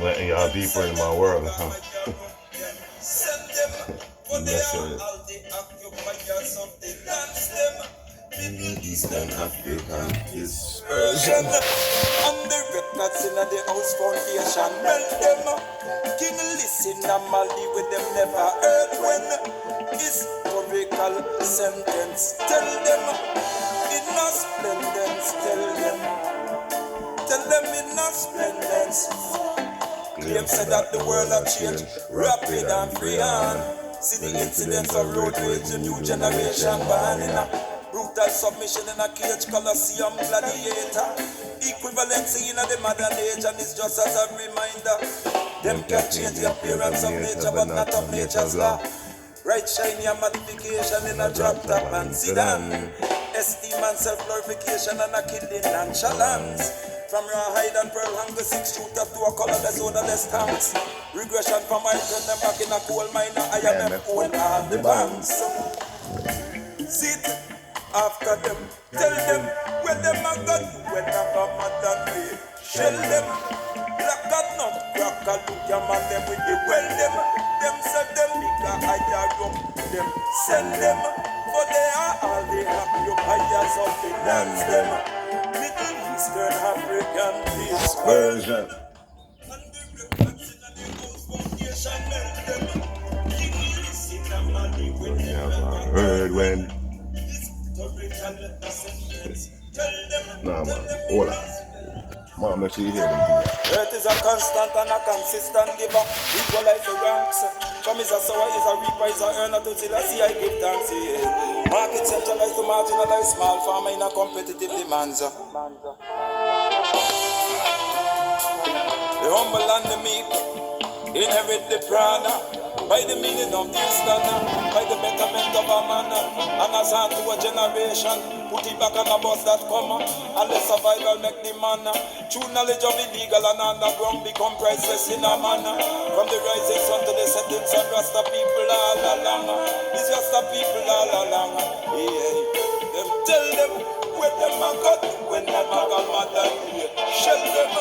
Letting y'all deeper in my world, huh? Messing Eastern African dispersion. And the records in the house foundation melt them. King listen a Mali with them never heard when historical sentence tell them in a splendence tell them in a splendence. Claim said that the world have changed rapid and free on. See the incidents of road rage, a new generation born in a brutal submission in a cage, Colosseum gladiator. Equivalency in the modern age, and it's just as a reminder. Them can change the appearance of nature, but not of nature's law. Right shiny and modification in a drop top and sedan. Esteem and self-glorification and a killing nonchalance. From raw hide and pearl hunger, 6 shooter to a colorless, odorless tanks. Regression from my turn them back in a coal mine. I am own all the banks. Sit after them, tell them where them a got, when I come and way. Shell them, black and not crack a look your man them with the well them set them bigger higher up, them send them, but they are all they have you hires of the lands them. Middle Eastern African dispersion. And the records in the house foundation melt them. King listen a money when they never heard when. Nah, man. Hold on. Mom, make sure you hear them. Earth is a constant and a consistent giver. Equalize the ranks. Come is a sower, is a reaper, is a earner to till I see I give thanks. Yeah. Market centralized to marginalize small farmer in a competitive demands. The humble and the meek inherit the prana. By the meaning of this standard, by the betterment of a man, and as on to a generation, put it back on a bus that come, and let survival make the man. True knowledge of illegal and underground become priceless in a man. From the rising sun to the setting sun, Rasta people all along. It's Rasta people all along. Yeah, them tell them where them a got, when them a got mother. Shell them,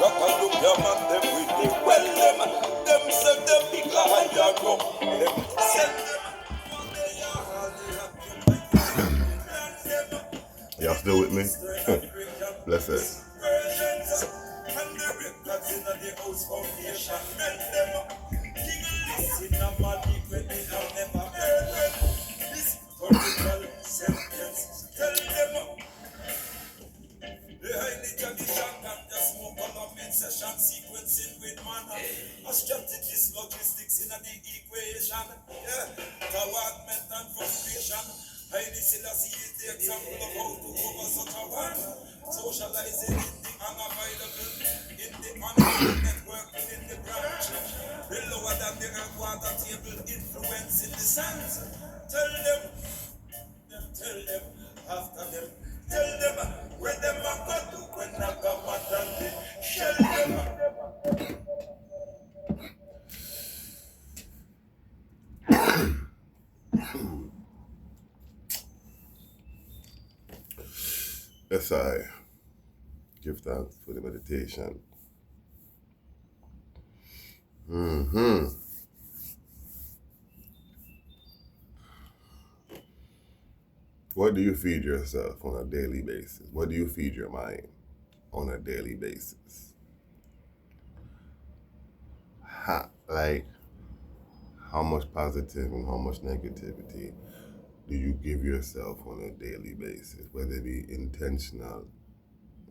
rock and look your man, them with the well them. Them send them big like a go. Them send them. Y'all still with me? Bless it. And the records in the house foundation melt them. King listen a Mali when they have never heard when historical sentence tell them. The highly tradition can just smoke on a mid-session sequencing with manner. A strategist logistics in the equation. Yeah, coordinate and frustration. Highly Selassie is the example of how to over such a one. Socializing in the unavailable, in the unavailable network, within the branch. The lower than the earth water table, influence in the sands. Tell them, after them. Tell them where them a go to when I come and they shell them. Yes, I give thanks for the meditation. What do you feed yourself on a daily basis? What do you feed your mind on a daily basis? How much positive and how much negativity do you give yourself on a daily basis? Whether it be intentional,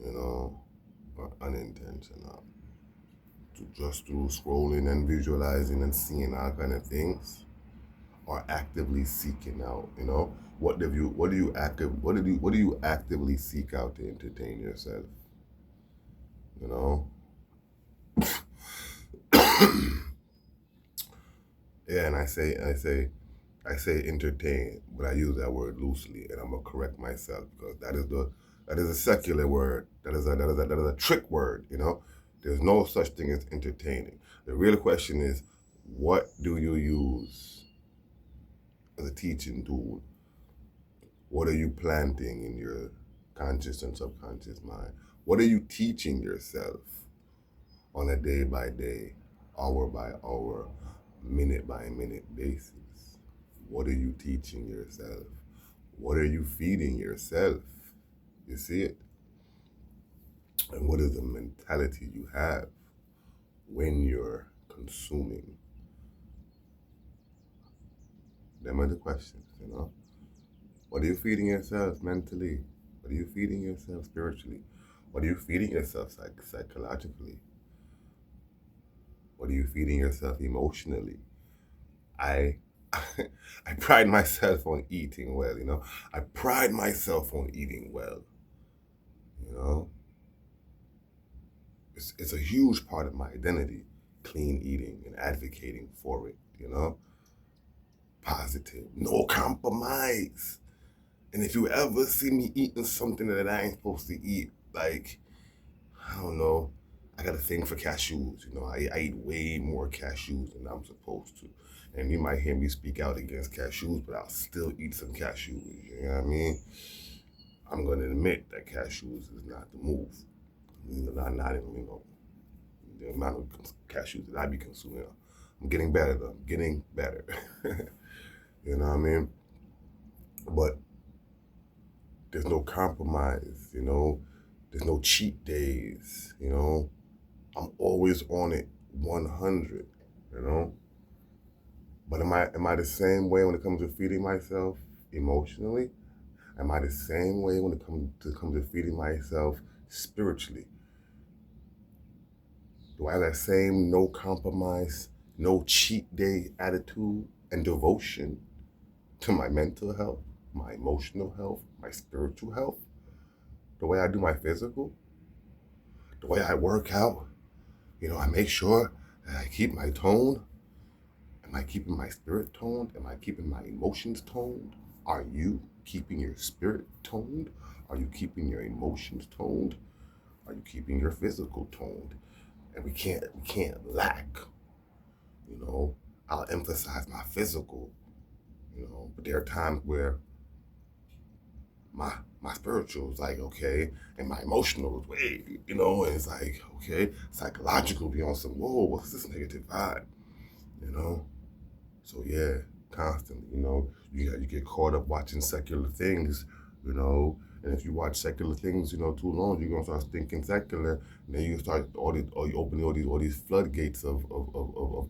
or unintentional. Just through scrolling and visualizing and seeing all kind of things, or actively seeking out, what do you actively seek out to entertain yourself? Yeah, and I say entertain, but I use that word loosely, and I'm gonna correct myself because That is a secular word. That is a trick word, you know? There's no such thing as entertaining. The real question is, what do you use as a teaching tool? What are you planting in your conscious and subconscious mind? What are you teaching yourself on a day by day, hour by hour, minute by minute basis? What are you teaching yourself? What are you feeding yourself? You see it? And what is the mentality you have when you're consuming? Them are the questions, you know? What are you feeding yourself mentally? What are you feeding yourself spiritually? What are you feeding yourself psychologically? What are you feeding yourself emotionally? I I pride myself on eating well, you know? I pride myself on eating well, you know? It's a huge part of my identity, clean eating and advocating for it, you know? Positive, no compromise. And if you ever see me eating something that I ain't supposed to eat, like, I don't know, I got a thing for cashews, you know, I eat way more cashews than I'm supposed to. And you might hear me speak out against cashews, but I'll still eat some cashews, you know what I mean? I'm gonna admit that cashews is not the move. You know, not even, you know, the amount of cashews that I be consuming. I'm getting better though, I'm getting better. You know what I mean? But there's no compromise, you know? There's no cheat days, you know? I'm always on it 100, you know? But am I the same way when it comes to feeding myself emotionally? Am I the same way when it comes to feeding myself spiritually? Do I have that same no compromise, no cheat day attitude and devotion to my mental health, my emotional health, my spiritual health? The way I do my physical? The way I work out? You know, I make sure that I keep my tone. Am I keeping my spirit toned? Am I keeping my emotions toned? Are you keeping your spirit toned? Are you keeping your emotions toned? Are you keeping your physical toned? And we can't lack, you know. I'll emphasize my physical, you know, but there are times where my spiritual is like, okay, and my emotional is way, you know, and it's like, okay, psychological be on some, whoa, what's this negative vibe, you know? So yeah, constantly, you know, you get caught up watching secular things, you know, and if you watch secular things, you know, too long, you're gonna start thinking secular, and then you start you open all these floodgates of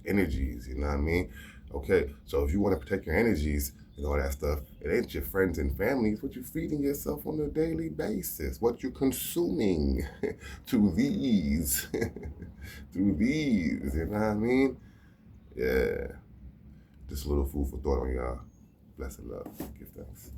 energies, you know what I mean? Okay, so if you want to protect your energies and all that stuff, it ain't your friends and family, it's what you're feeding yourself on a daily basis, what you're consuming to these, through these, you know what I mean? Yeah. Just a little food for thought on y'all. Bless and love. Give thanks.